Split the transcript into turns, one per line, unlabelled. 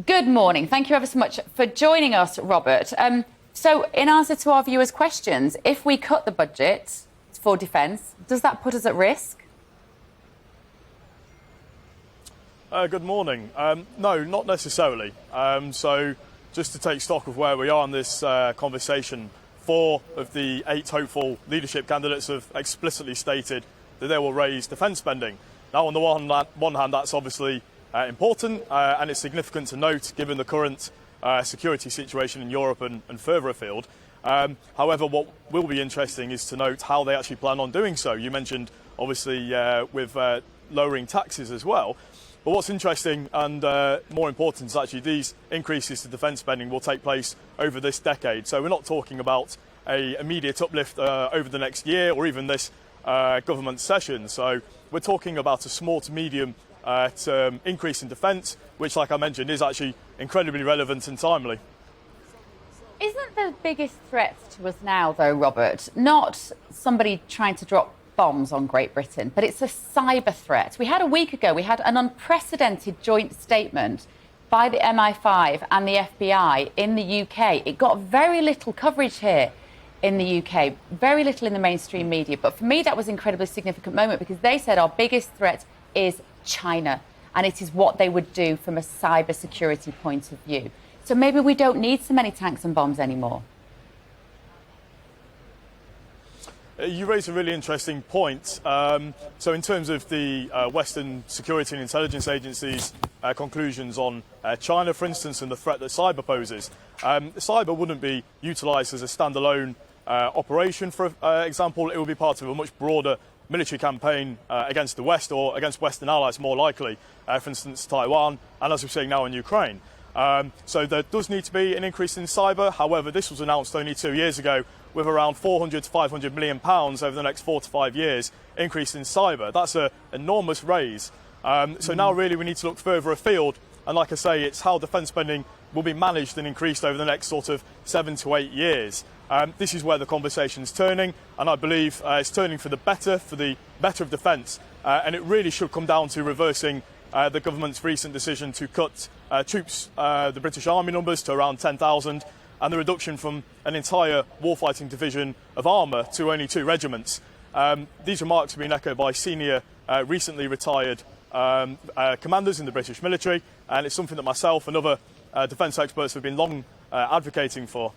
Good morning. Thank you ever so much for joining us, Robert. So, in answer to our viewers' questions, if we cut the budget for defence, does that put us at risk?
Good morning. No, not necessarily. So, just to take stock of where we are in this conversation, 4 of the 8 hopeful leadership candidates have explicitly stated that they will raise defence spending. Now, on the one hand, that's obviously important, and it's significant to note given the current security situation in Europe and further afield. However, what will be interesting is to note how they actually plan on doing so. You mentioned, obviously, with lowering taxes as well. But what's interesting and more important is actually these increases to defence spending will take place over this decade. So we're not talking about an immediate uplift over the next year or even this government session. So we're talking about a small to medium term increase in defence, which, like I mentioned, is actually incredibly relevant and timely.
Isn't the biggest threat to us now, though, Robert, not somebody trying to drop bombs on Great Britain, but it's a cyber threat? A week ago, we had an unprecedented joint statement by the MI5 and the FBI in the UK. It got very little coverage here in the UK, very little in the mainstream media. But for me, that was an incredibly significant moment because they said our biggest threat is China, and it is what they would do from a cyber security point of view. So maybe we don't need so many tanks and bombs anymore.
You raise a really interesting point. So in terms of the Western security and intelligence agencies' conclusions on China, for instance, and the threat that cyber poses, cyber wouldn't be utilised as a standalone operation. For example, it would be part of a much broader military campaign against the West or against Western allies, more likely, for instance, Taiwan, and as we're seeing now in Ukraine. So there does need to be an increase in cyber. However, this was announced only 2 years ago with around 400 to 500 million pounds over the next 4 to 5 years increase in cyber. That's an enormous raise. So now really we need to look further afield. And like I say, it's how defence spending will be managed and increased over the next sort of 7 to 8 years. This is where the conversation's turning, and I believe it's turning for the better of defence. And it really should come down to reversing the government's recent decision to cut the British Army numbers to around 10,000 and the reduction from an entire warfighting division of armour to only 2 regiments. These remarks have been echoed by senior, recently retired commanders in the British military, and it's something that myself and other defence experts have been long advocating for.